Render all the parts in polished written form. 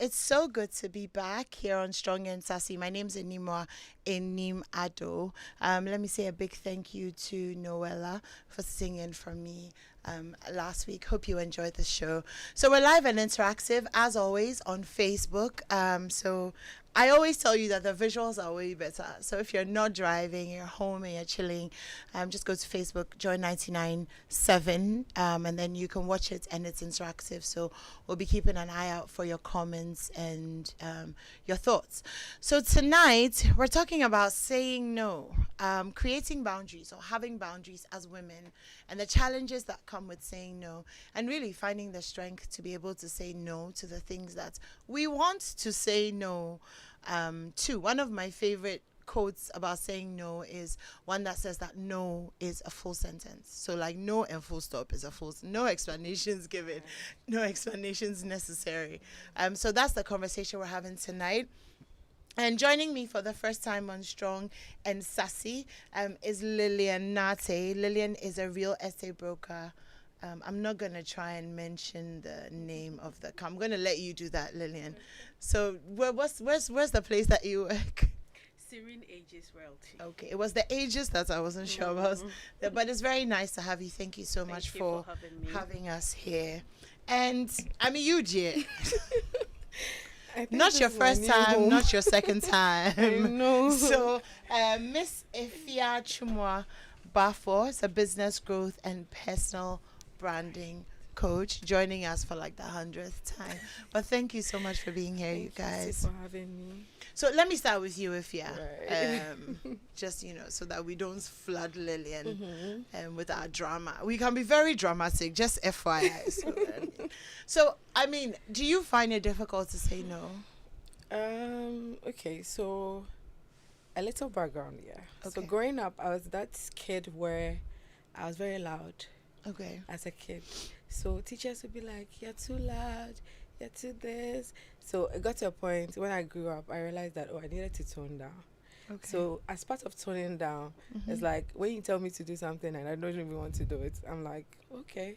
It's so good to be back here on Strong and Sassy. My name's Animwaa Anim-Addo. Let me say a big thank you to Noella for singing for me last week. Hope you enjoyed the show. So we're live and interactive, as always, on Facebook. So I always tell you that the visuals are way better. So if you're not driving, you're home and you're chilling, just go to Facebook, join 99.7, and then you can watch it and it's interactive. So we'll be keeping an eye out for your comments and your thoughts. So tonight we're talking about saying no, creating boundaries or having boundaries as women, and the challenges that come with saying no, and really finding the strength to be able to say no to the things that we want to say no to. One of my favorite quotes about saying no is one that says that no is a full sentence. So like no and full stop is a full, no explanations given, no explanations necessary. So that's the conversation we're having tonight. And joining me for the first time on Strong and Sassy is Lillian Nartey. Lillian is a real estate broker. I'm not going to try and mention the name of the... I'm going to let you do that, Lillian. So where's the place that you work? Serene Aegis Realty. Okay, it was the Aegis that I wasn't sure about. But it's very nice to have you. Thank you so much for having us here. And I mean, you, Jay. Not your first time, not your second time. I know. So, Miss Afia Twumwaa Baffour is a business growth and personal branding coach, joining us for like the 100th time. But thank you so much for being here, you guys. Thank you for having me. So let me start with you, Afia. Right. Just, so that we don't flood Lillian with our drama. We can be very dramatic, just FYI. So, I mean, do you find it difficult to say no? Okay, so a little background, yeah. Okay. So growing up, I was that kid where I was very loud. Okay. As a kid. So teachers would be like, you're too loud, you're too this. So it got to a point when I grew up, I realized that, I needed to tone down. Okay. So as part of toning down, it's like when you tell me to do something and I don't even want to do it, I'm like, okay.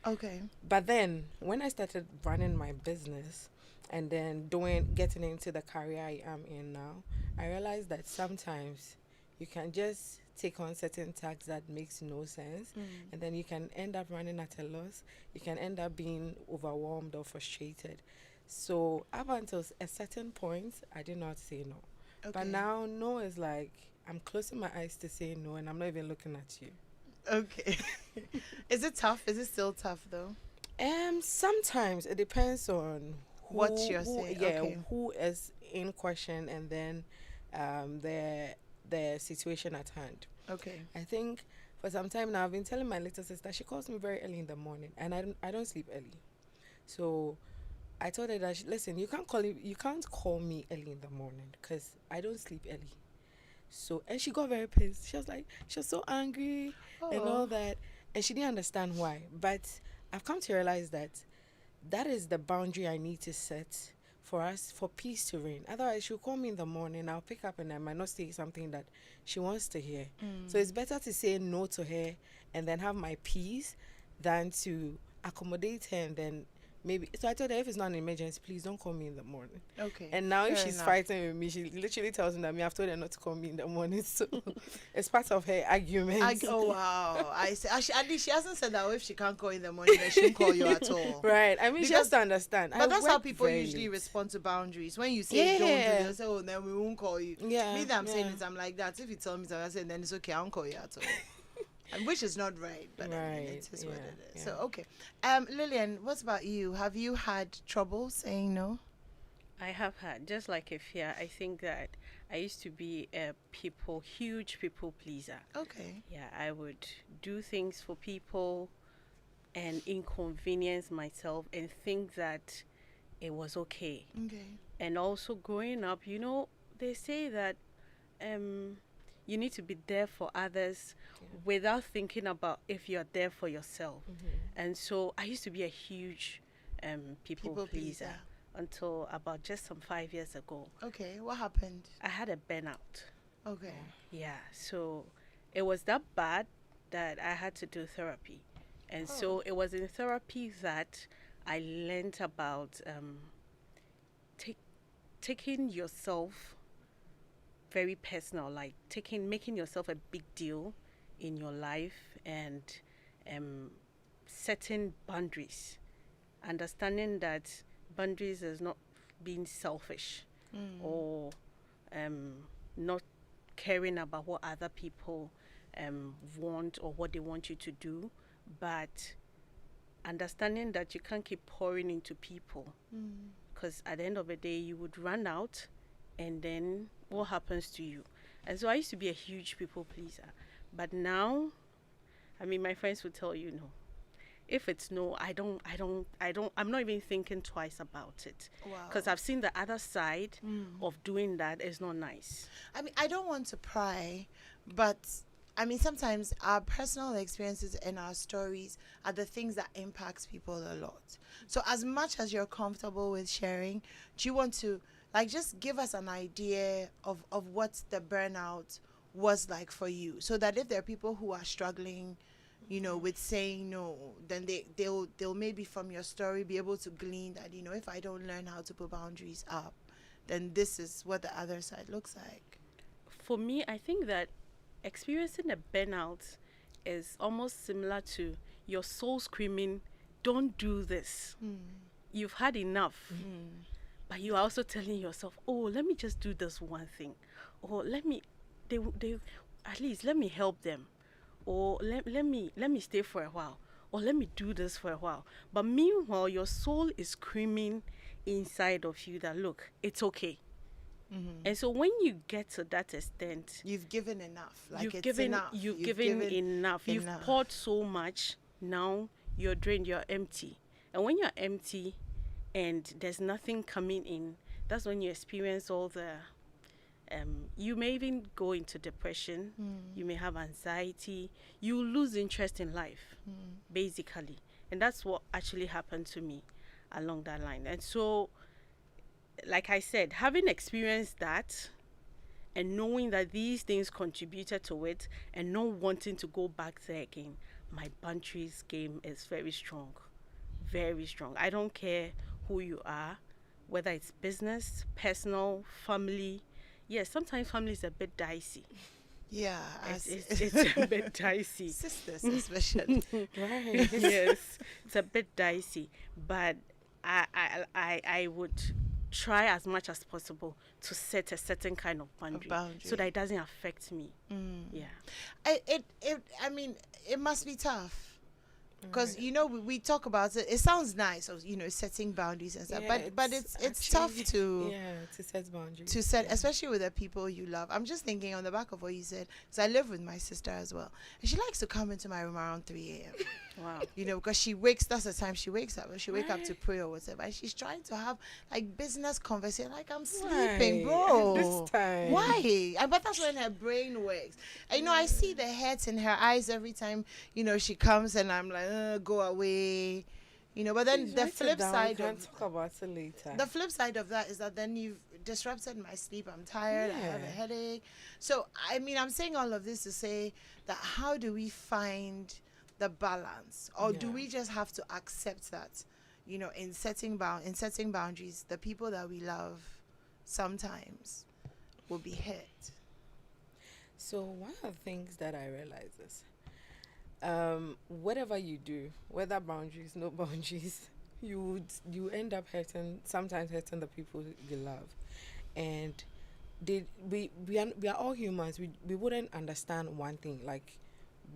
Okay. But then when I started running my business and then getting into the career I am in now, I realized that sometimes you can just take on certain tasks that makes no sense, and then you can end up running at a loss. You can end up being overwhelmed or frustrated. So up until a certain point, I did not say no. Okay. But now no is like I'm closing my eyes to say no, and I'm not even looking at you. Okay. Is it tough? Is it still tough though? Sometimes it depends on What you're saying. Yeah, Okay. who is in question, and then the situation at hand. Okay. I think for some time now I've been telling my little sister, she calls me very early in the morning, and I don't sleep early. So I told her that listen, you can't call me early in the morning because I don't sleep early. So, and she got very pissed. She was so angry and all that, and she didn't understand why. But I've come to realize that is the boundary I need to set for peace to reign. Otherwise, she'll call me in the morning, I'll pick up, and I might not say something that she wants to hear. So it's better to say no to her and then have my peace than to accommodate her and then maybe. So I told her, if it's not an emergency, please don't call me in the morning. Okay. And now if Fair she's enough. fighting with me, she literally tells me that I've told her not to call me in the morning. So it's part of her argument. Oh wow! I see. At least she hasn't said that if she can't call in the morning, then she won't call you at all. Right. I mean, she has to understand. But that's how work people very usually late. respond to boundaries. When you say don't do this, oh, then we won't call you. Yeah. Me that I'm saying yeah. it, I'm like that. If you tell me something, I say, then it's okay, I won't call you at all. And which is not right, but I mean, Right, it is what yeah, it is. yeah. So okay, Lillian, what about you? Have you had trouble saying no? I have had, just like Afia, I think that I used to be a huge people pleaser. Okay. Yeah, I would do things for people and inconvenience myself and think that it was okay. Okay. And also growing up, they say that you need to be there for others without thinking about if you're there for yourself. And so I used to be a huge people pleaser until about just some 5 years ago. Okay. What happened? I had a burnout. Okay. Yeah, so it was that bad that I had to do therapy. And so it was in therapy that I learned about taking yourself very personal, like making yourself a big deal in your life, and setting boundaries, understanding that boundaries is not being selfish or not caring about what other people want or what they want you to do, but understanding that you can't keep pouring into people, because at the end of the day you would run out, and then what happens to you? And so I used to be a huge people pleaser, but now, I mean, my friends would tell you, no, if it's no, I'm not even thinking twice about it. Wow. Because I've seen the other side of doing that is not nice. I mean, I don't want to pry, but I mean, sometimes our personal experiences and our stories are the things that impact people a lot. So as much as you're comfortable with sharing, do you want to, like, just give us an idea of what the burnout was like for you, so that if there are people who are struggling, you know, with saying no, then they'll maybe from your story be able to glean that, you know, if I don't learn how to put boundaries up, then this is what the other side looks like. For me, I think that experiencing a burnout is almost similar to your soul screaming, don't do this. You've had enough. But you are also telling yourself, oh, let me just do this one thing. Or let me at least let me help them. Or let me stay for a while. Or let me do this for a while. But meanwhile, your soul is screaming inside of you that, look, it's okay. And so when you get to that extent, You've given enough. Like, you've it's given enough. you've given enough. You've poured so much. Now you're drained. You're empty. And when you're empty, and there's nothing coming in, that's when you experience all the you may even go into depression. You may have anxiety. You lose interest in life, basically. And that's what actually happened to me along that line. And so, like I said, having experienced that and knowing that these things contributed to it and not wanting to go back there again, my boundaries game is very strong. Very strong. I don't care who you are, whether it's business, personal, family. Yes, sometimes family is a bit dicey. Yeah, It's a bit dicey. Sisters especially. Right. Yes, it's a bit dicey. But I would try as much as possible to set a certain kind of boundary, so that it doesn't affect me. Yeah. I mean, it must be tough. Because, you know, we talk about it. It sounds nice, you know, setting boundaries and stuff. Yeah, but it's tough to set boundaries. To set, especially with the people you love. I'm just thinking on the back of what you said, because I live with my sister as well, and she likes to come into my room around 3 a.m. Wow. You know, because that's the time she wakes up. She wake up to pray or whatever, and she's trying to have like business conversation. Like, I'm sleeping, bro. This time. Why? But that's when her brain works. And, you know, I see the hurt in her eyes every time, you know, she comes, and I'm like, go away. You know, but then the flip side of talk about it later. The flip side of that is that then you've disrupted my sleep. I'm tired. I have a headache. So, I mean, I'm saying all of this to say that how do we find the balance, or do we just have to accept that, you know, in setting boundaries, the people that we love sometimes will be hurt? So one of the things that I realize is, whatever you do, whether boundaries, no boundaries, you end up sometimes hurting the people you love, and we are all humans. We wouldn't understand one thing, like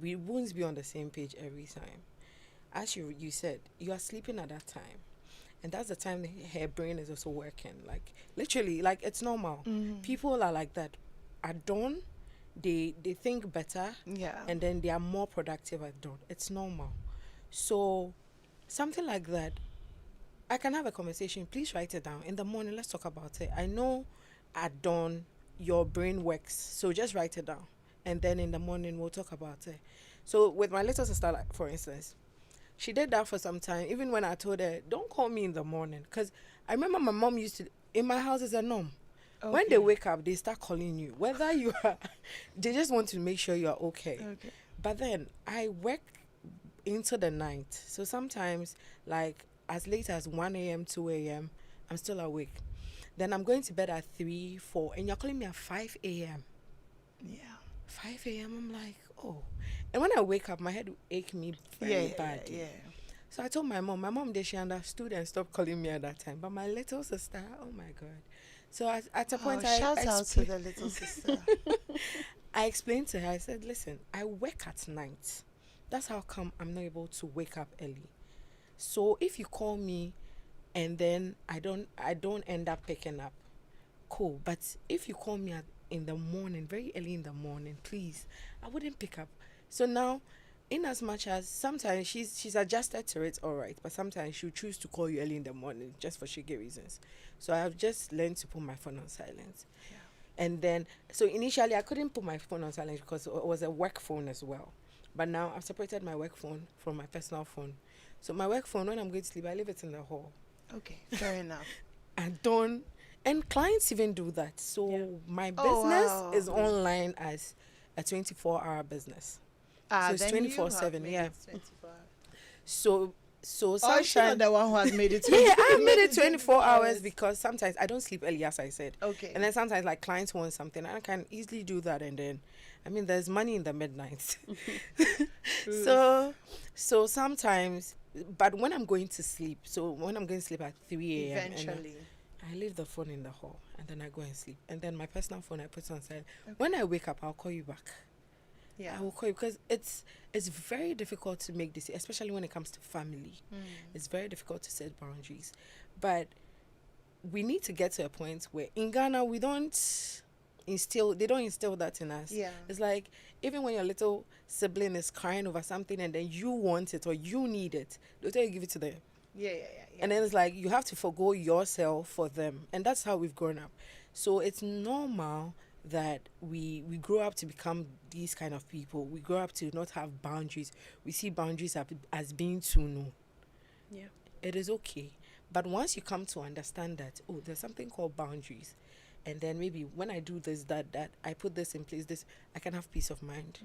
we won't be on the same page every time. As you said, you are sleeping at that time, and that's the time her brain is also working. Like literally, like it's normal. People are like that. At dawn, they think better, and then they are more productive at dawn. It's normal. So something like that, I can have a conversation. Please write it down. In the morning, let's talk about it. I know at dawn your brain works, so just write it down, and then in the morning we'll talk about it. So with my little sister, like, for instance, she did that for some time, even when I told her, don't call me in the morning, because I remember my mom used to, in my house is a norm. Okay. When they wake up, they start calling you, whether you are, they just want to make sure you are okay. But then I work into the night, so sometimes like as late as 1 a.m., 2 a.m., I'm still awake. Then I'm going to bed at 3, 4, and you're calling me at 5 a.m. Yeah. 5 a.m. I'm like, oh. And when I wake up, my head will ache me very badly. Yeah. So I told my mom, she understood and stopped calling me at that time. But my little sister, oh my God. So at a point, shout out to the little sister. I explained to her, I said, listen, I work at night. That's how come I'm not able to wake up early. So if you call me and then I don't end up picking up, cool. But if you call me in the morning, very early in the morning, please, I wouldn't pick up. So now, in as much as sometimes she's adjusted to it, all right, but sometimes she'll choose to call you early in the morning just for shiggy reasons. So I have just learned to put my phone on silent. Yeah. And then, so initially I couldn't put my phone on silent because it was a work phone as well. But now I've separated my work phone from my personal phone. So my work phone, when I'm going to sleep, I leave it in the hall. Okay, fair enough. And clients even do that. So my business is online as a 24-hour business. So it's 24/7, yeah. 24 hours. So sometimes you're the one who has made it. yeah, I've made it 24 hours because sometimes I don't sleep early, as I said. Okay. And then sometimes like clients want something, I can easily do that. And then, I mean, there's money in the midnight. So sometimes, but when I'm going to sleep, at 3 a.m. Eventually. I leave the phone in the hall and then I go and sleep. And then my personal phone I put on silent. Okay. When I wake up, I'll call you back. Yeah. I will call you because it's very difficult to make this, especially when it comes to family. It's very difficult to set boundaries. But we need to get to a point where in Ghana they don't instill that in us. Yeah. It's like even when your little sibling is crying over something and then you want it or you need it, they'll tell you give it to them. Yeah. And then it's like you have to forgo yourself for them. And that's how we've grown up. So it's normal that we grow up to become these kind of people. We grow up to not have boundaries. We see boundaries as being too known. Yeah. It is okay. But once you come to understand that, oh, there's something called boundaries. And then maybe when I do this, that, I put this in place, this, I can have peace of mind.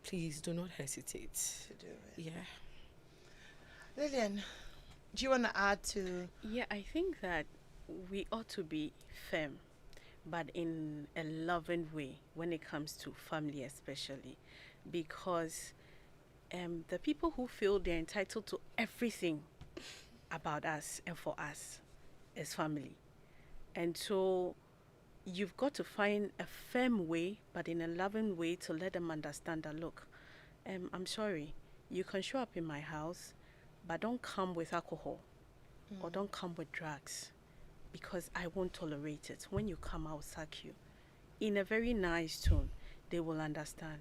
Please do not hesitate To do it. Yeah. Lillian, do you want to add to? Yeah, I think that we ought to be firm, but in a loving way when it comes to family especially, because the people who feel they're entitled to everything about us and for us is family. And so you've got to find a firm way, but in a loving way, to let them understand that, look, I'm sorry, you can show up in my house, but don't come with alcohol or don't come with drugs, because I won't tolerate it. When you come, I'll sack you. In a very nice tone, they will understand.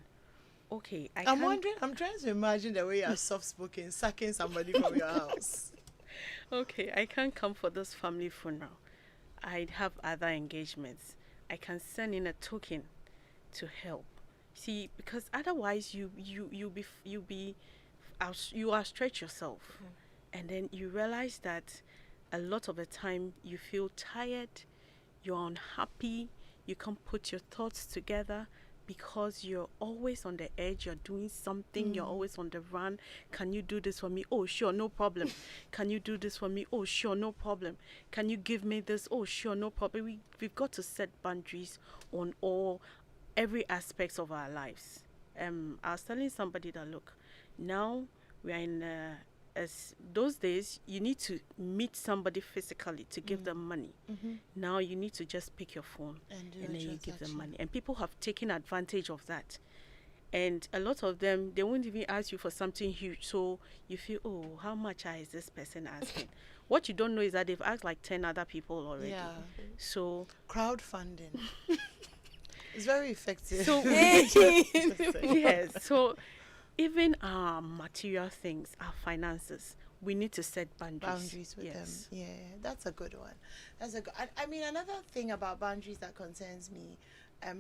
Okay, I'm trying to imagine the way you're soft-spoken, sacking somebody from your house. Okay, I can't come for this family funeral. I have other engagements. I can send in a token to help. See, because otherwise you outstretch yourself, and then you realize that a lot of the time you feel tired, you're unhappy, you can't put your thoughts together because you're always on the edge, you're doing something, you're always on the run. Can you do this for me? Oh, sure, no problem. Can you do this for me? Oh, sure, no problem. Can you give me this? Oh, sure, no problem. We've got to set boundaries on every aspects of our lives. I was telling somebody that, look, now we are in as those days you need to meet somebody physically to give them money. Now you need to just pick your phone and then you give them money, and people have taken advantage of that, and a lot of them, they won't even ask you for something huge, so you feel, oh, how much is this person asking? What you don't know is that they've asked like 10 other people already. So crowdfunding is very effective. So yes, so even our material things, our finances, we need to set boundaries with them. Yeah, that's a good one. I mean, another thing about boundaries that concerns me,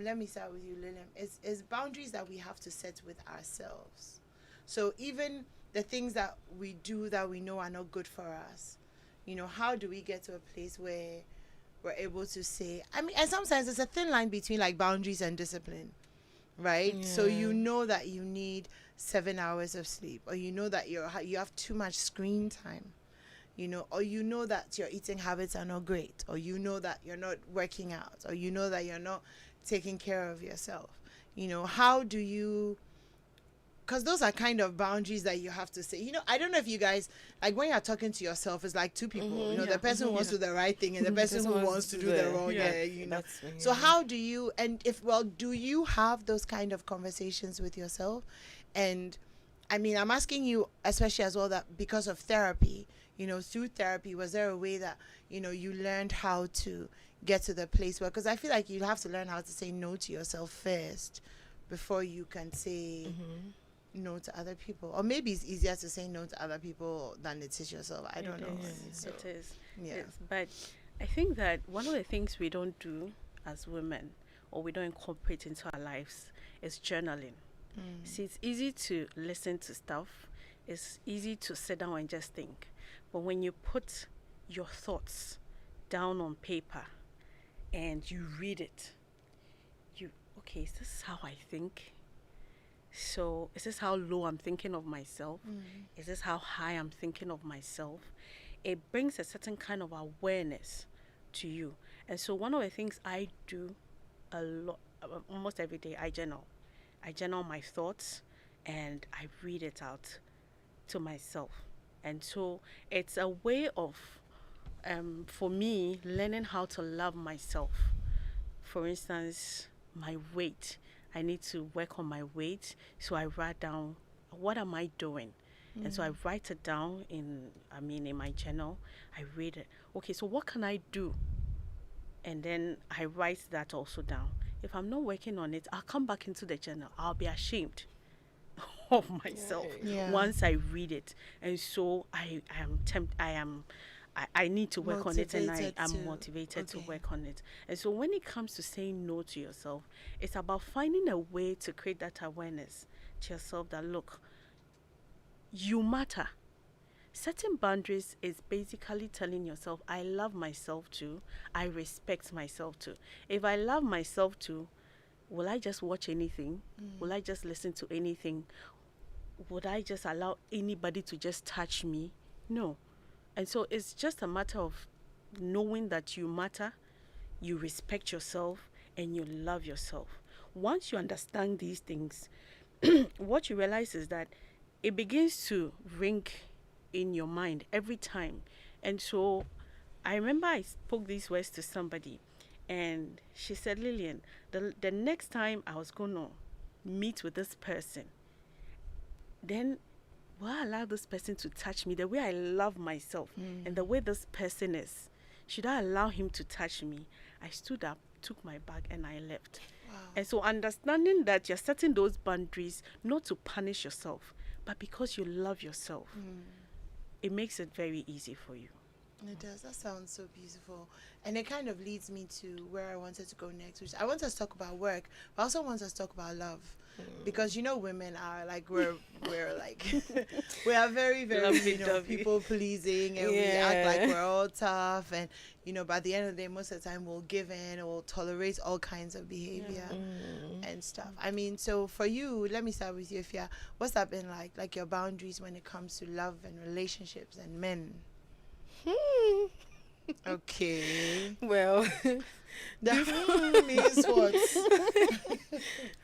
let me start with you, Lillian, is boundaries that we have to set with ourselves. So even the things that we do that we know are not good for us, how do we get to a place where we're able to say, I mean, and sometimes there's a thin line between like boundaries and discipline, right? Yeah. So you know that you need 7 hours of sleep, or you know that you have too much screen time, you know, or you know that your eating habits are not great, or you know that you're not working out, or you know that you're not taking care of yourself. You know, how do you, because those are kind of boundaries that you have to say. You know, I don't know if you guys, like when you're talking to yourself, it's like two people. You know, the person who wants to do the right thing and the person who wants to do the wrong. Yeah, you know. So how do you, and if, well, do you have those kind of conversations with yourself? And I mean, I'm asking you, especially as well, that because of therapy, you know, through therapy, was there a way that, you know, you learned how to get to the place where, because I feel like you have to learn how to say no to yourself first before you can say no to other people. Or maybe it's easier to say no to other people than it is yourself. I don't know. So, it is. Yeah. Yes. But I think that one of the things we don't do as women, or we don't incorporate into our lives, is journaling. See, it's easy to listen to stuff. It's easy to sit down and just think. But when you put your thoughts down on paper and you read it, okay, is this how I think? So is this how low I'm thinking of myself? Is this how high I'm thinking of myself? It brings a certain kind of awareness to you. And so one of the things I do a lot, almost every day, I journal. I journal my thoughts and I read it out to myself. And so it's a way of, for me, learning how to love myself. For instance, my weight. I need to work on my weight. So I write down, what am I doing? And so I write it down in my journal. I read it. Okay, so what can I do? And then I write that also down. If I'm not working on it, I'll come back into the journal. I'll be ashamed of myself once I read it. And so I need to work on it, and I'm motivated to work on it. And so when it comes to saying no to yourself, it's about finding a way to create that awareness to yourself that, look, you matter. Setting boundaries is basically telling yourself, I love myself too. I respect myself too. If I love myself too, will I just watch anything? Will I just listen to anything? Would I just allow anybody to just touch me? No. And so it's just a matter of knowing that you matter, you respect yourself, and you love yourself. Once you understand these things, what you realize is that it begins to ring in your mind every time. And so I remember I spoke these words to somebody, and she said, Lillian, the next time I was going to meet with this person, then will I allow this person to touch me the way I love myself and the way this person is? Should I allow him to touch me? I stood up, took my bag, and I left. Wow. And so understanding that you're setting those boundaries not to punish yourself, but because you love yourself, it makes it very easy for you. It does. That sounds so beautiful. And it kind of leads me to where I wanted to go next, which I want us to talk about work, but I also want us to talk about love. Because, you know, women are like, we're like, we are very, very, you know, people pleasing, and we act like we're all tough. And, you know, by the end of the day, most of the time we'll give in or we'll tolerate all kinds of behavior and stuff. I mean, so for you, let me start with you, Afia. What's that been like your boundaries when it comes to love and relationships and men? Okay. Well, that means what?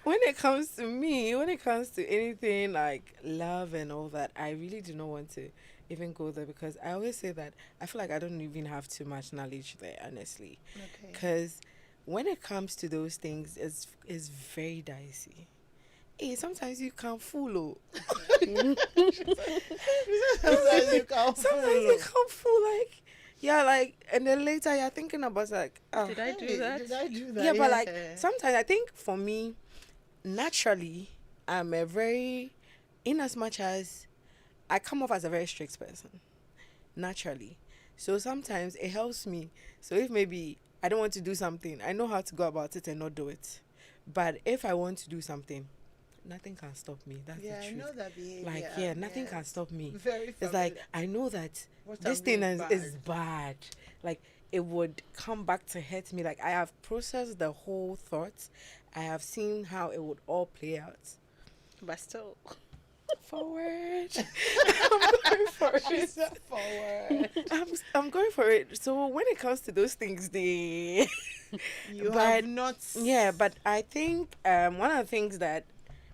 When it comes to anything like love and all that, I really do not want to even go there, because I always say that I feel like I don't even have too much knowledge there, honestly. Okay. Because when it comes to those things, it's very dicey. Hey, sometimes you can't fool. Sometimes you can't fool, like. Yeah, like, and then later you're thinking about, like, oh, Did I do that? Yeah, but like, sometimes I think for me, naturally, I'm a very, in as much as I come off as a very strict person, naturally. So sometimes it helps me. So if maybe I don't want to do something, I know how to go about it and not do it. But if I want to do something, nothing can stop me. That's the truth. I know that behavior. Like, nothing can stop me. Very it's like, I know that this thing is bad. Like, it would come back to hurt me. Like, I have processed the whole thought. I have seen how it would all play out. But still. Forward. I'm going for She it. said forward. I'm going for it. So when it comes to those things, You but have not. yeah, but I think one of the things that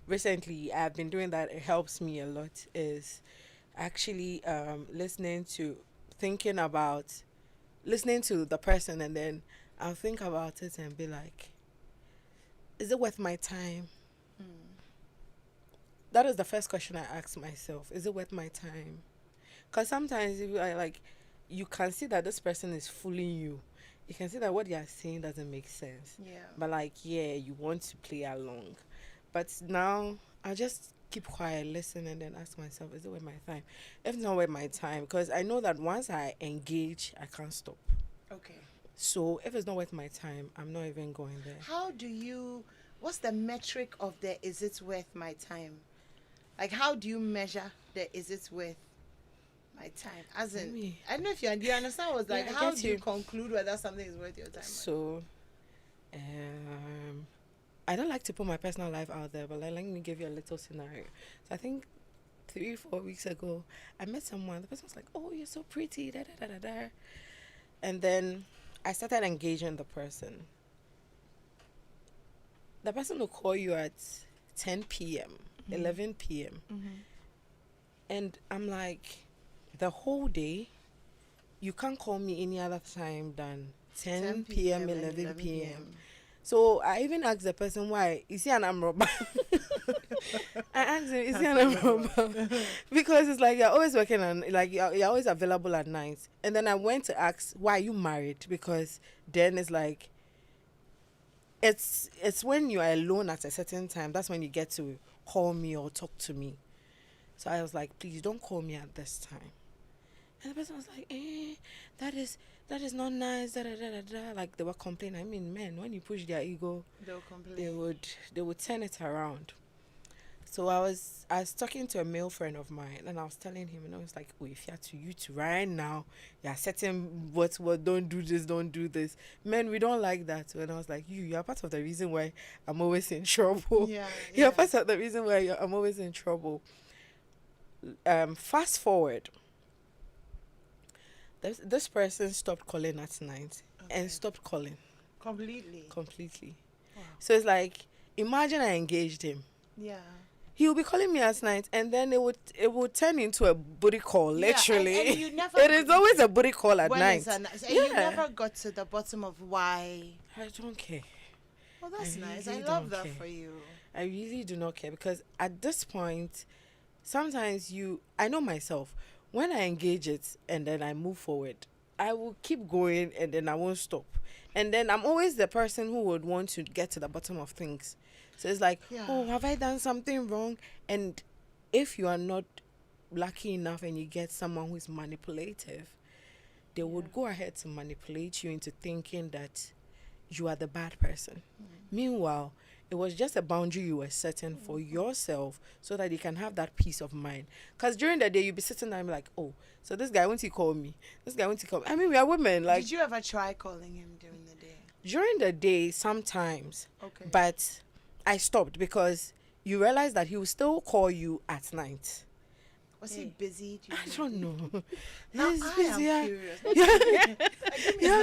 recently I've been doing that it helps me a lot is actually listening to the person, and then I'll think about it and be like, is it worth my time? That is the first question I ask myself. Is it worth my time? Because sometimes if I like, you can see that this person is fooling you. You can see that what they are saying doesn't make sense. Yeah. But like, yeah, you want to play along. But now I just keep quiet, listen, and then ask myself, is it worth my time? If it's not worth my time, because I know that once I engage, I can't stop. Okay. So if it's not worth my time, I'm not even going there. What's the metric of the is it worth my time? Like, how do you measure the is it worth my time? As in, I don't know if you understand what I was like, Yeah, how do you conclude whether something is worth your time? So, I don't like to put my personal life out there, but let me give you a little scenario. So I think 3-4 weeks ago, I met someone. The person was like, "Oh, you're so pretty," da da da da da. And then I started engaging the person. The person will call you at 10 p.m., 11 p.m. And I'm like, the whole day, you can't call me any other time than 10 p.m., 11 p.m. So I even asked the person, why? Is he an arm robber? I asked him, is he an arm robber? Because it's like, you're always working on, like, you're always available at night. And then I went to ask, why are you married? Because then it's like, it's when you are alone at a certain time, that's when you get to call me or talk to me. So I was like, please don't call me at this time. And the person was like, that is not nice, da da da da da. Like, they were complaining. I mean, men, when you push their ego, They'll complain. they would turn it around. So I was talking to a male friend of mine, and I was telling him, and I was like, oh, if you two right now, you're setting what don't do this, don't do this. Men, we don't like that. And I was like, you're part of the reason why I'm always in trouble. Yeah. You're part of the reason why I'm always in trouble. Fast forward. This person stopped calling at night and stopped calling. Completely. Wow. So it's like, imagine I engaged him. Yeah. He will be calling me at night, and then it would turn into a booty call, literally. And you never, it is always a booty call at night. And you never got to the bottom of why. I don't care. Well, that's nice. really I love don't that care. for you. I really do not care, because at this point, sometimes I know myself. When I engage it and then I move forward, I will keep going and then I won't stop. And then I'm always the person who would want to get to the bottom of things. So it's like, oh, have I done something wrong? And if you are not lucky enough and you get someone who is manipulative, they would go ahead to manipulate you into thinking that you are the bad person. Meanwhile, it was just a boundary you were setting for yourself so that you can have that peace of mind. Because during the day, you'll be sitting there and be like, oh, so this guy, won't he call me? This guy, won't he call me? I mean, we are women. Like, did you ever try calling him during the day? During the day, sometimes. Okay. But I stopped because you realize that he will still call you at night. Was he busy? I don't know. Now He's I busy. am curious.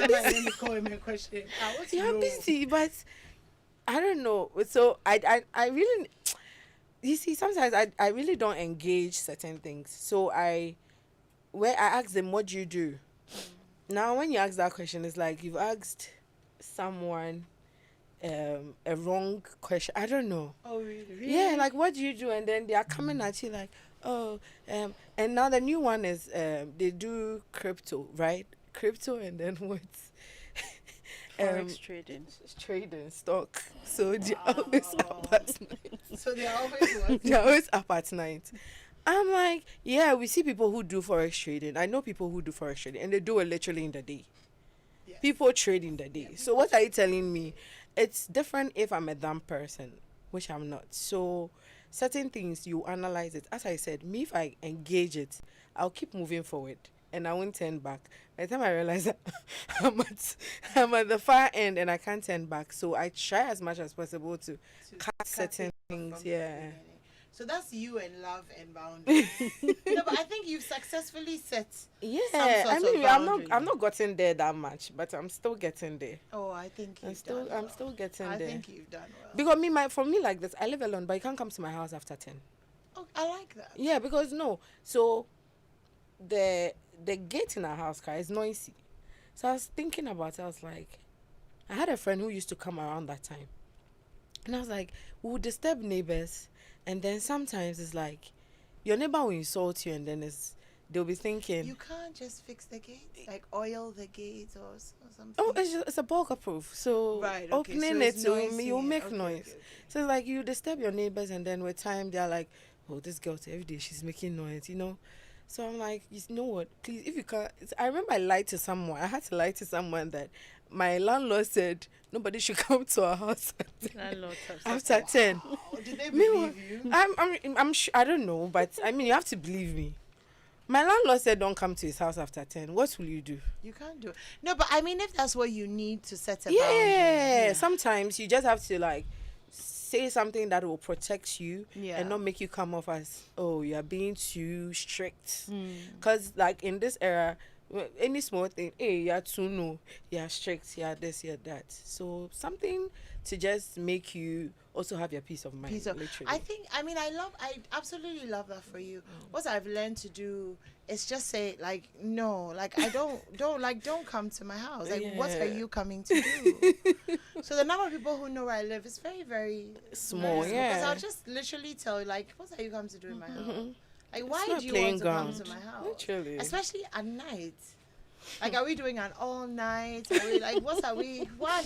Let me call him a question. You're busy, but I don't know. So I really, you see, sometimes I really don't engage certain things. So where I ask them, what do you do? Now, when you ask that question, it's like you've asked someone a wrong question. I don't know. Oh, really? Yeah, like, what do you do? And then they are coming at you like, oh, and now the new one is they do crypto, right? Crypto, and then what? Forex trading. Trading stock. So they're always up at night. So they're always what? They're always up at night. I'm like, yeah, we see people who do forex trading. I know people who do forex trading, and they do it literally in the day. Yes. People trade in the day. So what are you telling me? It's different if I'm a dumb person, which I'm not. So certain things, you analyze it. As I said, me, if I engage it, I'll keep moving forward and I won't turn back. By the time I realize that I'm at the far end and I can't turn back. So I try as much as possible to cut certain things. Yeah. So that's you and love and boundaries. No, but I think you've successfully set Yeah, some I sort of mean, I'm boundary. not gotten there that much, but I'm still getting there. Oh, I think I'm you've still done well. I'm still getting I there. think you've done well. Because for me like this, I live alone, but you can't come to my house after 10. Oh, I like that. Yeah, because no, so the gate in our house car is noisy. So I was thinking about it. I was like, I had a friend who used to come around that time, and I was like, we would disturb neighbors, and then sometimes it's like your neighbor will insult you, and then they'll be thinking, You can't just fix the gates, like oil the gates or something. oh, it's a bulk proof. So Right, okay, opening so it's it will noisy you'll and- make okay, noise. okay. So it's like you disturb your neighbors, and then with time they're like, oh, this girl every day she's making noise, you know. So I'm like, you know what? Please, if you can't. I remember I lied to someone. I had to lie to someone that my landlord said nobody should come to our house Landlords have after 10. Oh, did they Meanwhile, believe you? I'm sure, I don't know, but I mean, you have to believe me. My landlord said don't come to his house after 10. What will you do? You can't do it. No, but I mean, if that's what you need to set a Yeah, boundary. sometimes you just have to like say something that will protect you Yeah. and not make you come off as, oh, you're being too strict. Mm. Because like in this era, any small thing, hey, you're too no, you're strict, you're this, you're that. So something to just make you also have your peace of mind. Literally. I absolutely love that for you. What I've learned to do is just say like, no, like I don't come to my house. Like, what are Yeah. you coming to do? So the number of people who know where I live is very, very Small, Because yeah. I'll just literally tell you like, what are you coming to do in my house? Like, It's why not do you playing want to come ground. to my house? Literally. Especially at night. Like, are we doing an all night? Are we like, what are we? Why?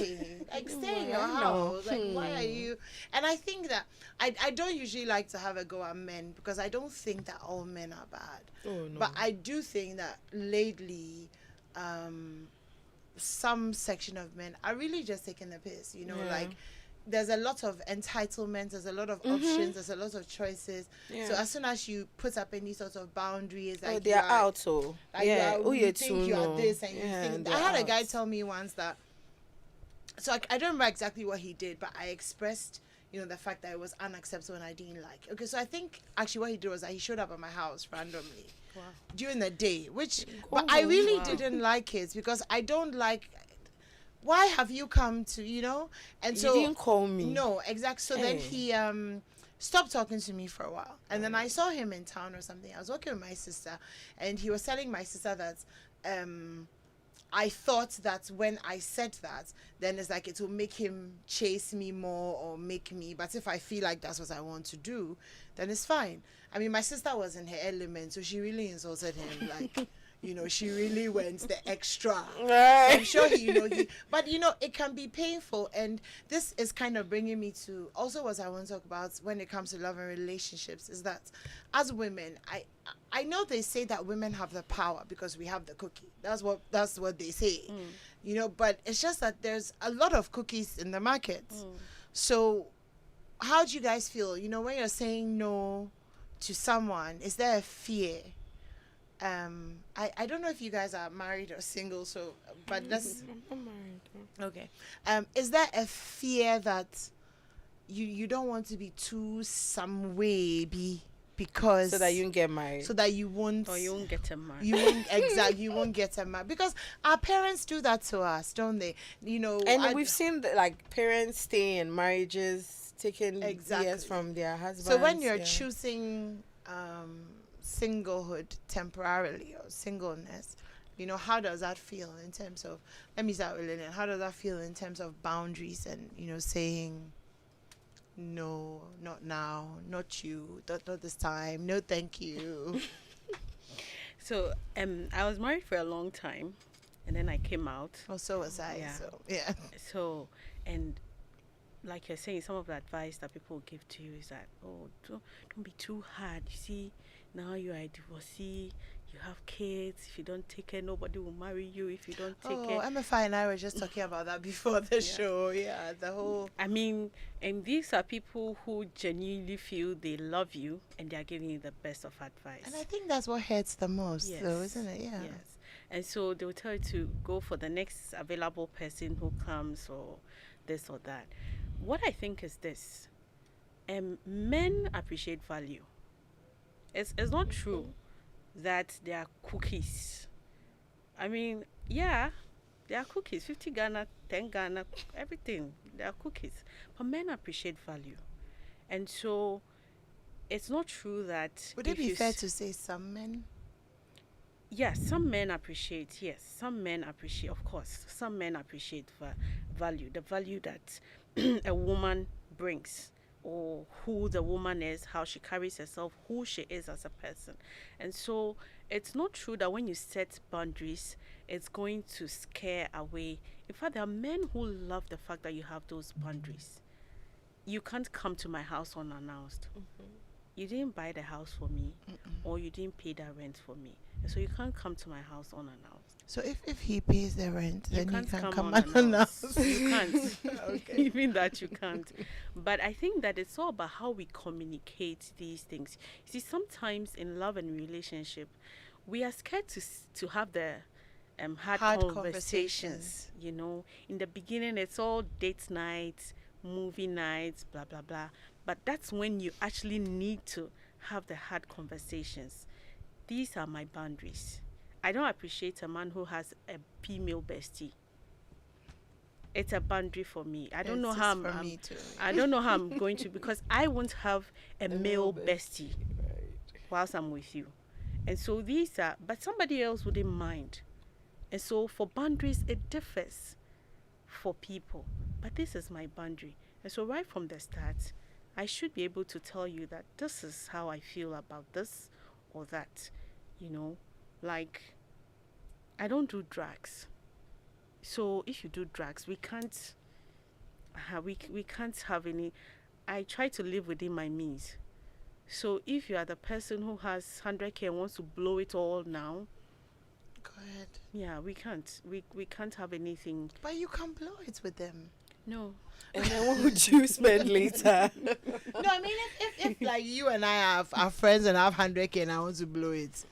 Like, stay in your I know. house. Like, why are you? And I think that I don't usually like to have a go at men because I don't think that all men are bad. Oh, no. But I do think that lately, some section of men are really just taking the piss. You know, Yeah. like there's a lot of entitlement, there's a lot of options, there's a lot of choices. Yeah. So as soon as you put up any sort of boundaries, like they're you are- out, so like yeah. you you think you are this and you think. I had a guy out. tell me once that. So I don't remember exactly what he did, but I expressed, you know, the fact that it was unacceptable and I didn't like. Okay, so I think actually what he did was that he showed up at my house randomly Wow. during the day, which Oh, but I really wow. didn't like it because I don't like. Why have you come to, you know? And so you didn't call me. no, exactly. So then Hey. he stopped talking to me for a while, and then I saw him in town or something. I was working with my sister, and he was telling my sister that I thought that when I said that, then it's like it will make him chase me more or make me. But if I feel like that's what I want to do, then it's fine. I mean, my sister was in her element, so she really insulted him. Like, you know, she really went the extra. I'm sure but you know, it can be painful, and this is kind of bringing me to also what I want to talk about when it comes to love and relationships is that as women, I know they say that women have the power because we have the cookie. That's what they say, you know. But it's just that there's a lot of cookies in the market. So, how do you guys feel? You know, when you're saying no to someone, is there a fear? I don't know if you guys are married or single, so but let's I'm married. okay. Is there a fear that you don't want to be too some way because So that you can get married. so that you won't Or you won't get a man. you won't get a man because our parents do that to us, don't they? You know, and we've seen like parents stay in marriages taking Exactly. years from their husbands. so when you're yeah. choosing singlehood temporarily or singleness, you know, how does that feel in terms of, let me start with Lillian, how does that feel in terms of boundaries and, you know, saying no, not now, not you, not this time, no thank you. So I was married for a long time, and then I came out. Oh, so was I. Yeah. So yeah. So, and like you're saying, some of the advice that people give to you is that, oh, don't be too hard. You see, now you are a divorcee, you have kids. If you don't take care, nobody will marry you. If you don't take Oh, care. MFI and I were just talking about that before the show. Yeah, the whole. I mean, and these are people who genuinely feel they love you and they are giving you the best of advice. And I think that's what hurts the most, though, isn't it? Yeah. Yes. And so they will tell you to go for the next available person who comes or this or that. What I think is this. Men appreciate value. It's not true that they are cookies. I mean, yeah, they are cookies. 50 Ghana, 10 Ghana, everything. They are cookies. But men appreciate value. And so it's not true that Would it if be you fair to say some men? yes, some men appreciate. Yes, some men appreciate. Of course, some men appreciate value. The value that a woman brings, or who the woman is, how she carries herself, who she is as a person. And so, it's not true that when you set boundaries, it's going to scare away. In fact, there are men who love the fact that you have those boundaries. You can't come to my house unannounced. You didn't buy the house for me, or you didn't pay the rent for me. And so you can't come to my house unannounced. So if he pays the rent, You then can't you can come come unannounced. unannounced. You can't. Okay. Even that you can't. But I think that it's all about how we communicate these things. You see, sometimes in love and relationship, we are scared to have the hard conversations. You know, in the beginning, it's all date nights, movie nights, blah blah blah. But that's when you actually need to have the hard conversations. These are my boundaries. I don't appreciate a man who has a female bestie. It's a boundary for me. I don't know how I don't know how I'm going to, because I won't have a male bestie whilst I'm with you. And so these are, but somebody else wouldn't mind. And so for boundaries, it differs for people. But this is my boundary. And so right from the start, I should be able to tell you that this is how I feel about this or that. You know, like, I don't do drugs. So if you do drugs, we can't have any. I try to live within my means. So if you are the person who has 100K and wants to blow it all now, Go ahead. yeah, we can't. We can't have anything. But you can blow it with them. No. And then what would you spend later? No, I mean, if like you and I are friends and I have 100K and I want to blow it,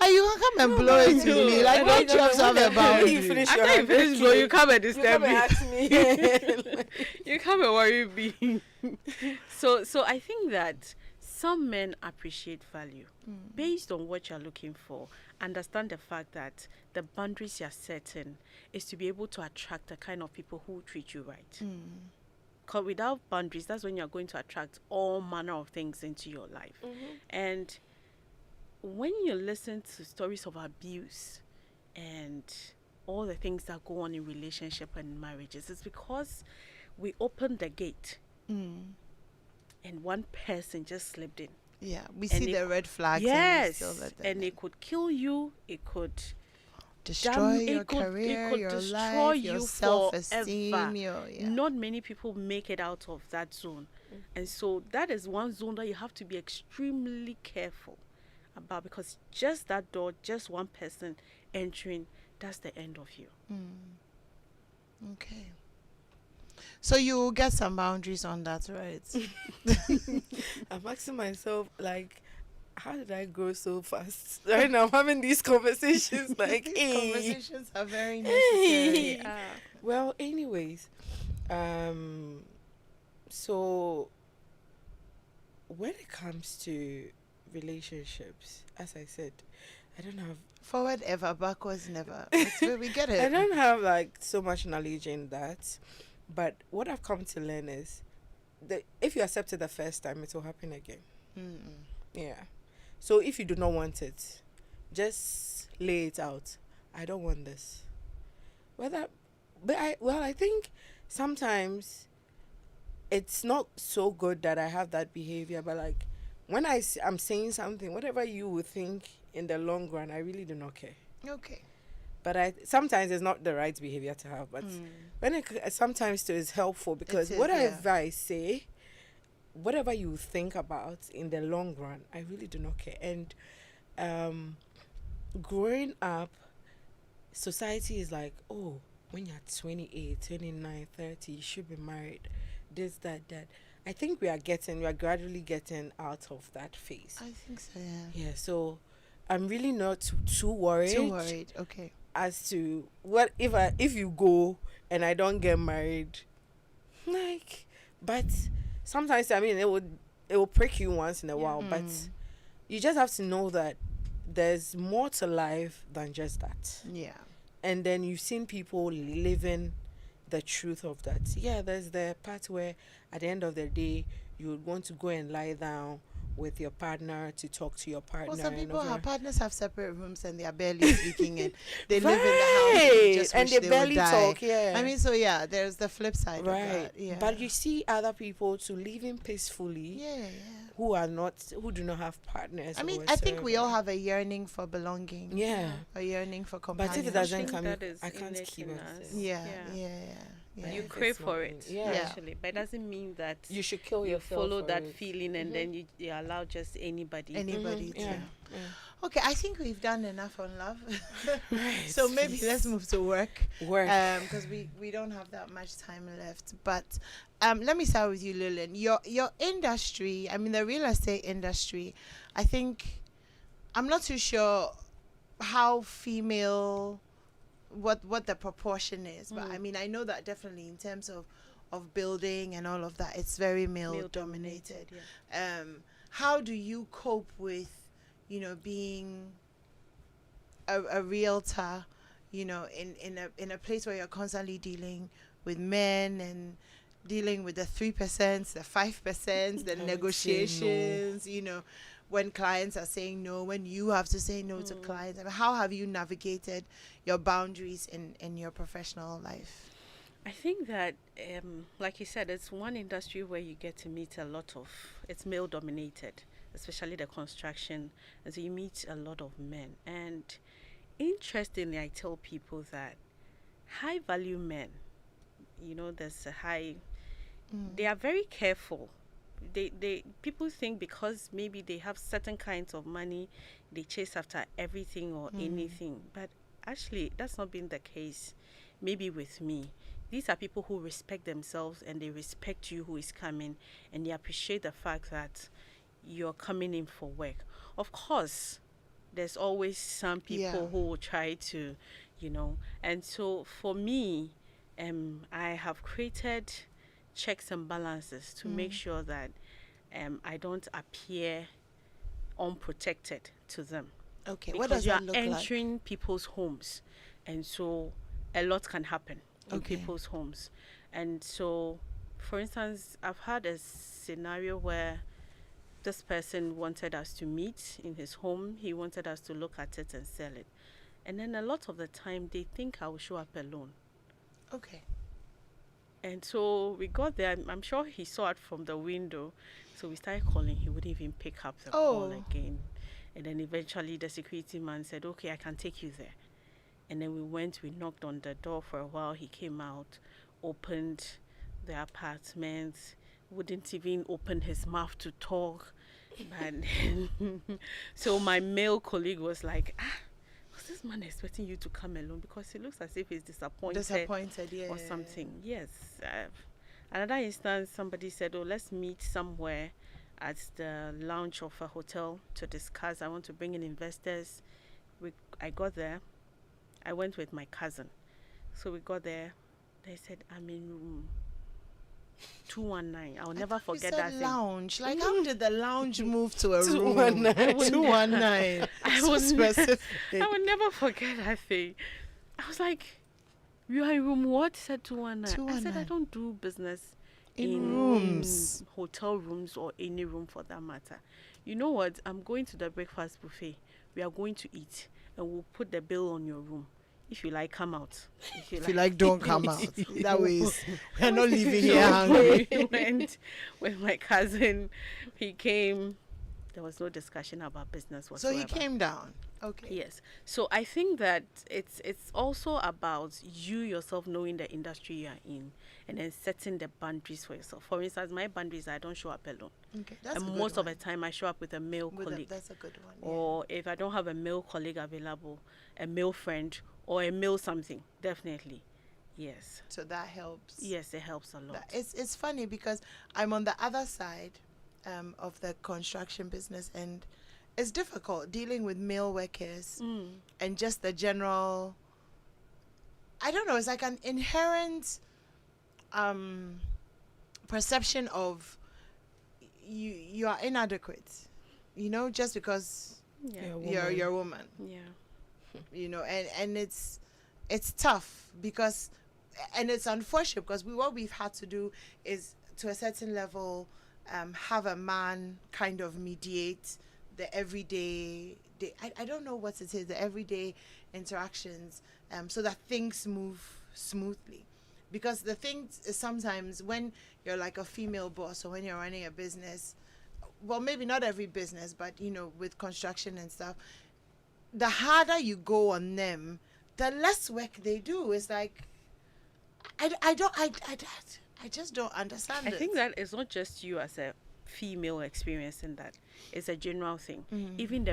you can come and blow it with me. Like, don't you have a boundary? After you finish blow, you come and disturb me. Ask me. You come and worry me. So I think that some men appreciate value based on what you're looking for. Understand the fact that the boundaries you're setting is to be able to attract the kind of people who treat you right. Because without boundaries, that's when you're going to attract all manner of things into your life. And when you listen to stories of abuse and all the things that go on in relationship and marriages, it's because we opened the gate and one person just slipped in. Yeah, we see the red flags. Yes, and it could kill you. It could destroy your career, your life, your self-esteem. Not many people make it out of that zone. And so that is one zone that you have to be extremely careful about, because just that door, just one person entering, that's the end of you. Okay. So you get some boundaries on that, right? I'm asking myself, like, how did I grow so fast? Right now, I'm having these conversations. Like, these conversations are very necessary. Well, anyways, so when it comes to relationships, as I said, I don't have forward ever, backwards never. That's where we get it. I don't have like so much knowledge in that, but what I've come to learn is that if you accept it the first time, it will happen again. Yeah. So if you do not want it, just lay it out. I don't want this. I think sometimes it's not so good that I have that behavior, but like when I'm saying something, whatever you would think in the long run, I really do not care. Okay. But sometimes it's not the right behavior to have. But when it sometimes too is helpful, because whatever I say, whatever you think about in the long run, I really do not care. And growing up, society is like, oh, when you're 28, 29, 30, you should be married. This, that. I think we are gradually getting out of that phase. I think so, yeah. Yeah, so I'm really not too worried. Okay. As to what if you go and I don't get married, like, but sometimes, I mean, it will prick you once in a while, but you just have to know that there's more to life than just that. Yeah. And then you've seen people living the truth of that. Yeah, there's the part where at the end of the day, you would want to go and lie down with your partner to talk to your partner. Well, some people, over. our partners have separate rooms and they are barely speaking, and they live in the house and they just and wish they they barely would die. talk. Yeah, I mean, so yeah, there's the flip side of right. that. Yeah. But you see other people to living peacefully, yeah. who do not have partners. I mean, or I think we all whatsoever. have a yearning for belonging. Yeah. A yearning for But companionship. if it doesn't think come, that is I can't innate keep in it. us. Yeah. You If crave it's not for in- it, yeah. actually, but it doesn't mean that You should kill you yourself. follow for that it. feeling and then you allow just anybody. Anybody Mhm, to. yeah. Okay, I think we've done enough on love. Right, So maybe please. let's move to work. Work. Because we don't have that much time left. But let me start with you, Lillian. Your industry, I mean the real estate industry, I think I'm not too sure how female what the proportion is, but I mean I know that definitely in terms of building and all of that, it's very male dominated. Yeah. How do you cope with, being a realtor, in a place where you're constantly dealing with men and dealing with the 3%, the 5%, the negotiations, when clients are saying no, when you have to say no to clients. I mean, how have you navigated your boundaries in your professional life? I think that, like you said, it's one industry where you get to meet a lot of, it's male dominated, especially the construction. And so you meet a lot of men. And interestingly, I tell people that high value men, there's a high, they are very careful. People think because maybe they have certain kinds of money, they chase after everything or anything. But actually, that's not been the case. Maybe with me. These are people who respect themselves and they respect you who is coming, and they appreciate the fact that you're coming in for work. Of course, there's always some people who will try to, and so for me, I have created checks and balances to make sure that I don't appear unprotected to them. Okay, Because what does you that are look entering people's homes, and so a lot can happen in Okay. people's homes. And so, for instance, I've had a scenario where this person wanted us to meet in his home. He wanted us to look at it and sell it. And then a lot of the time, they think I will show up alone. like? Okay. And so we got there. I'm sure he saw it from the window. So we started calling. He wouldn't even pick up the call again. And then eventually the security man said, okay, I can take you there. And then we knocked on the door for a while. He came out, opened the apartment, wouldn't even open his mouth to talk. And then, so my male colleague was like, was this man expecting you to come alone? Because he looks as if he's disappointed. Yeah. Or something. Yes. Another instance, somebody said, oh, let's meet somewhere at the lounge of a hotel to discuss. I want to bring in investors. I got there. I went with my cousin. So we got there. They said, I'm in room 219. I'll never forget that thing. Lounge. Like, how did the lounge move to a room? 219. 219. So specific. I would never forget that thing. I was like, you are in room what? He said 219. I said, I don't do business In rooms. hotel rooms or any room for that matter. You know what? I'm going to the breakfast buffet. We are going to eat and we'll put the bill on your room. If you like, come out. If you like, don't come out. That way, we're not leaving So here hungry. we went with my cousin. He came. There was no discussion about business So whatsoever. he came down. Okay. Yes. So I think that it's also about you yourself knowing the industry you are in and then setting the boundaries for yourself. For instance, my boundaries, I don't show up alone. Okay. That's And a good most of one. the time I show up with a male colleague. That's a good one. Yeah. Or if I don't have a male colleague available, a male friend or a male something, definitely. Yes. So that helps. Yes, it helps a lot. It's funny because I'm on the other side of the construction business, and it's difficult dealing with male workers and just the general, I don't know, it's like an inherent perception of you are inadequate, just because you're a woman. And it's tough because, and it's unfortunate because what we've had to do is, to a certain level, have a man kind of mediate the everyday, I don't know what it is, the everyday interactions, so that things move smoothly. Because the thing is, sometimes when you're like a female boss, or when you're running a business, well, maybe not every business, but with construction and stuff, the harder you go on them, the less work they do. It's like, I just don't understand it. I think that it's not just you as a female experiencing that. It's a general thing. Even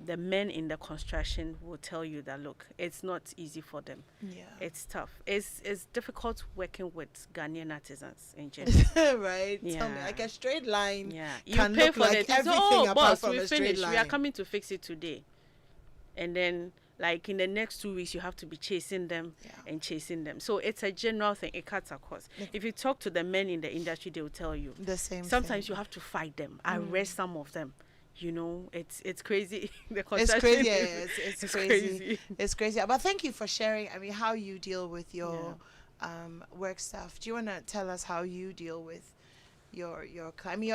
the men in the construction will tell you that, look, it's not easy for them. Yeah. It's tough. It's difficult working with Ghanaian artisans in general. Right? Yeah. Tell me, like a straight line. Yeah. You can pay look for like the everything apart boss, from we a straight finished. line. We are coming to fix it today. And then, like, in the next 2 weeks, you have to be chasing them and chasing them. So it's a general thing. It cuts across. If you talk to the men in the industry, they will tell you the same sometimes thing. you have to fight them, arrest some of them. It's crazy. It's crazy. It's crazy. It's crazy. But thank you for sharing. I mean, how you deal with your work stuff. Do you want to tell us how you deal with your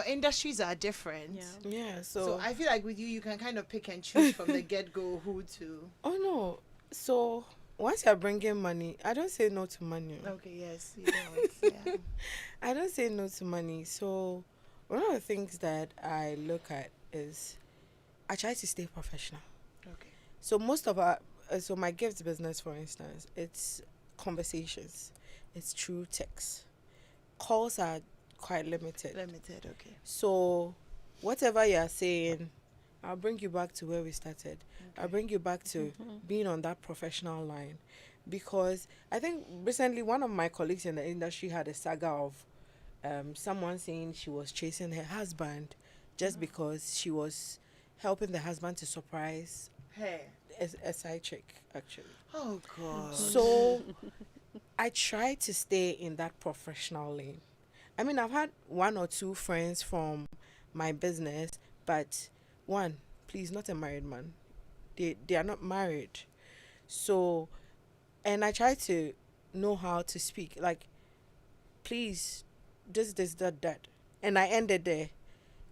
industries are different. Yeah. So I feel like with you can kind of pick and choose from the get-go who to. Oh no. So once you're bringing money, I don't say no to money. Okay. Yes. You don't. Yeah. I don't say no to money. So one of the things that I look at is I try to stay professional. Okay. So most of so my gifts business, for instance, it's conversations. It's through text. Calls are quite limited. Okay. So whatever you're saying, I'll bring you back to where we started. Okay. I'll bring you back to being on that professional line. Because I think recently one of my colleagues in the industry had a saga of someone saying she was chasing her husband just because she was helping the husband to surprise a side chick, actually. Oh, God. So I try to stay in that professional lane. I mean, I've had one or two friends from my business, but one, please, not a married man. They are not married. So, and I try to know how to speak. Like, please, this, that. And I ended there.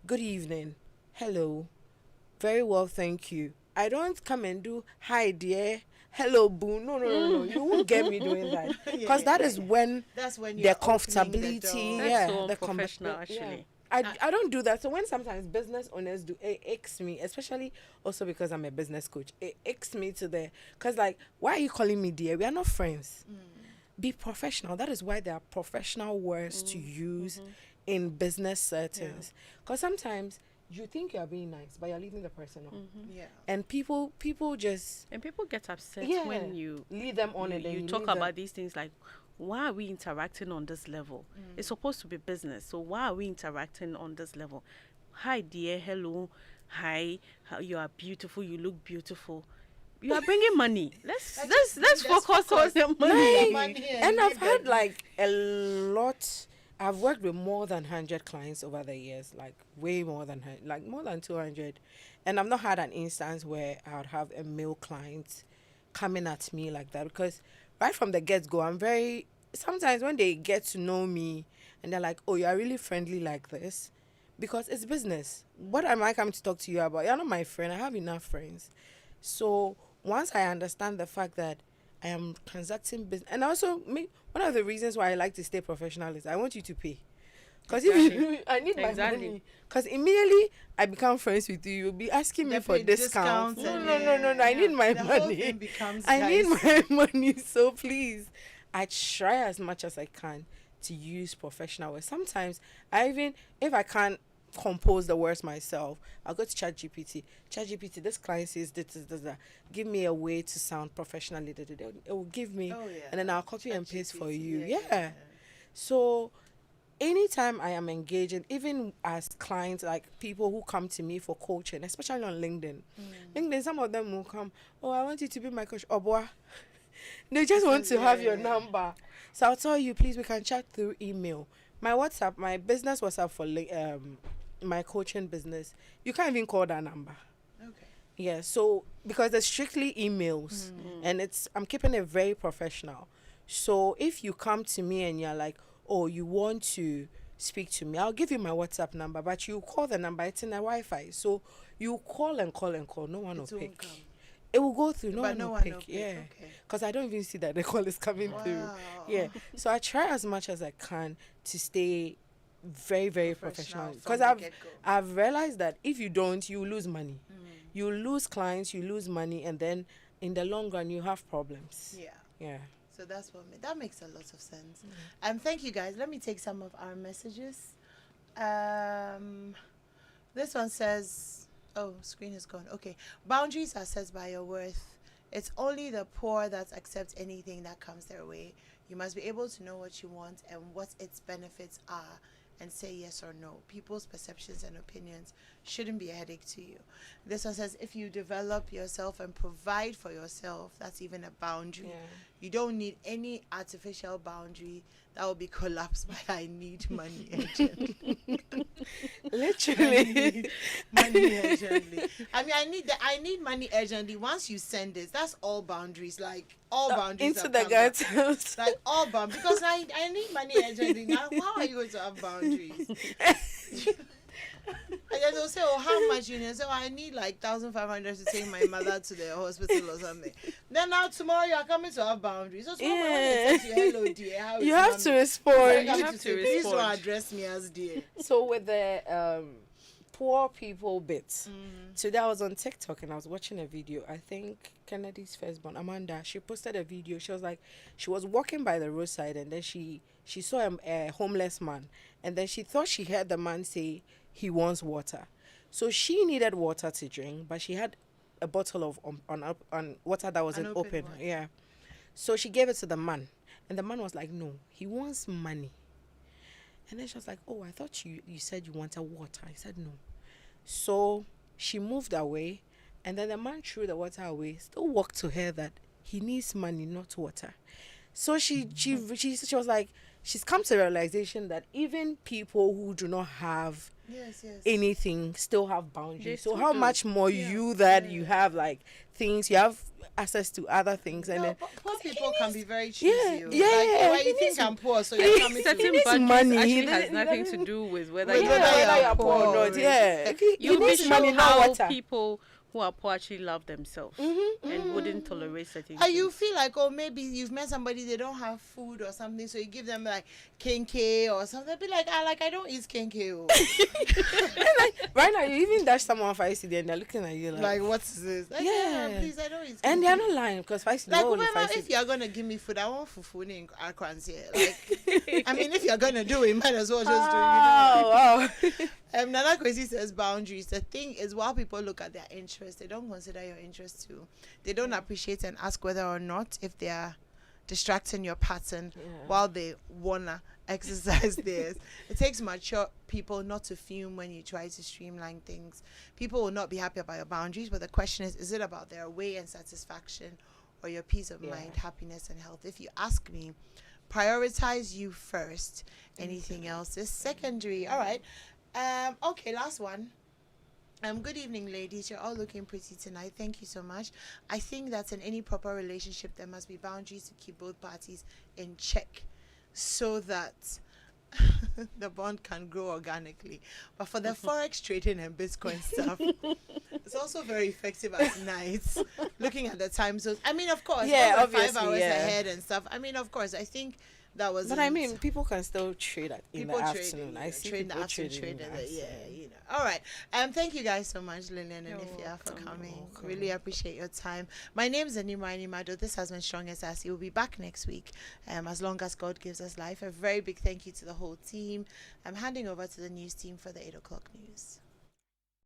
Good evening. Hello. Very well, thank you. I don't come and do, hi, dear. Hello, boo. No. You won't get me doing that. Because that's when the comfortability, that's so professional, actually. I don't do that. So when sometimes business owners do, it icks me, especially also because I'm a business coach. It icks me to the, because like, why are you calling me dear? We are not friends. Be professional. That is why there are professional words to use in business settings. Because sometimes you think you're being nice, but you're leaving the person on. And people just... And people get upset when you... lead them on and then you talk about these things like, why are we interacting on this level? It's supposed to be business. So why are we interacting on this level? Hi, dear. Hello. Hi. You are beautiful. You look beautiful. You are bringing money. Let's focus on the money. And I've had like a lot... I've worked with more than 100 clients over the years, like way more than, like more than 200. And I've not had an instance where I would have a male client coming at me like that. Because right from the get-go, I'm very, sometimes when they get to know me and they're like, oh, you're really friendly like this. Because it's business. What am I coming to talk to you about? You're not my friend. I have enough friends. So once I understand the fact that I am transacting business, and also one of the reasons why I like to stay professional is I want you to pay. Because I need my money. Because immediately I become friends with you, you'll be asking me for discounts. No. I need my money. I need my money. So please, I try as much as I can to use professional words. Sometimes if I can't compose the words myself, I'll go to ChatGPT, this client says this. Give me a way to sound professionally. It will give me, and then I'll copy and paste for you. So anytime I am engaging, even as clients, like people who come to me for coaching, especially on LinkedIn, some of them will come, oh, I want you to be my coach. Oh, boy. They just want to have your number. So I'll tell you, please, we can chat through email. My WhatsApp, my business WhatsApp for my coaching business, you can't even call that number. Okay. Yeah, so because it's strictly emails and I'm keeping it very professional. So if you come to me and you're like, oh, you want to speak to me, I'll give you my WhatsApp number, but you call the number, it's in the Wi-Fi. So you call and call and call, no one will pick. Come. It will go through, But no one will pick. Yeah. Okay. Because I don't even see that the call is coming through. Yeah. So I try as much as I can to stay very, very professional. Because I've realized that if you don't, you lose money. You lose clients, you lose money, and then in the long run, you have problems. Yeah. Yeah. So that makes a lot of sense. Thank you guys. Let me take some of our messages. This one says, oh, screen is gone. Okay. Boundaries are set by your worth. It's only the poor that accept anything that comes their way. You must be able to know what you want and what its benefits are and say yes or no. People's perceptions and opinions shouldn't be a headache to you. This one says, if you develop yourself and provide for yourself, that's even a boundary. Yeah. You don't need any artificial boundary that will be collapsed by I need money urgently. Literally. I need money urgently. I mean, I need money urgently. Once you send it, that's all boundaries. Like all boundaries into the guts. like all boundaries. Because I need money urgently. Now, how are you going to have boundaries? And then they'll say, oh, how much you need? So I need like 1,500 to take my mother to the hospital or something. Then now tomorrow you are coming to have boundaries. So tomorrow when they say to you, hello dear, how is You have mommy? to respond. You have to say, please don't address me as dear. So with the poor people bits, today I was on TikTok and I was watching a video. I think Kennedy's firstborn, Amanda, she posted a video. She was like, she was walking by the roadside and then she saw a homeless man. And then she thought she heard the man say he wants water. So she needed water to drink, but she had a bottle of on water that wasn't open. Yeah. So she gave it to the man. And the man was like, no, he wants money. And then she was like, oh, I thought you said you wanted water. I said no. So she moved away. And then the man threw the water away, still walked to her that he needs money, not water. So she was like, she's come to the realization that even people who do not have anything still have boundaries. So how much more you have like things, you have access to other things. And then poor people can be very choosy. Yeah. Like, you think I'm poor, so you're coming to me. Certain money. actually has nothing to do with whether you are poor or not. Yeah. You need show money, how not water. people who are poor actually love themselves and wouldn't tolerate certain And things. you feel like, oh, maybe you've met somebody, they don't have food or something, so you give them like kenke or something. They'll be like, I don't eat kenke. Right now, you even dash someone 5 cedi and they're looking at you like what is this? Like, please, I don't eat kenke. And they're not lying because 5 cedi. Like, Only 5 if cedi. you're going to give me food, I want fufu in Akran's here. Like, I mean, if you're going to do it, you might as well just do it. Wow. Nana Kwesi says boundaries. The thing is, while people look at their interests, they don't consider your interests too. They don't appreciate and ask whether or not if they are distracting your pattern while they wanna exercise theirs. It takes mature people not to fume when you try to streamline things. People will not be happy about your boundaries, but the question is it about their way and satisfaction or your peace of mind, happiness and health? If you ask me, prioritize you first. Anything else is secondary. All right. Okay, last one. Good evening, ladies. You're all looking pretty tonight. Thank you so much. I think that in any proper relationship, there must be boundaries to keep both parties in check so that the bond can grow organically. But for the forex trading and Bitcoin stuff, it's also very effective at night, looking at the time zones. I mean, of course, obviously, 5 hours ahead and stuff. I mean, of course, I think that was. But I mean, people can still trade in the afternoon. I see trade people trading trading in the afternoon. All right. Thank you guys so much, Lillian and Afia, for coming. Really appreciate your time. My name is Animwaa Anim-Addo. This has been Strong and Sassy. We'll be back next week, as long as God gives us life. A very big thank you to the whole team. I'm handing over to the news team for the 8 o'clock news.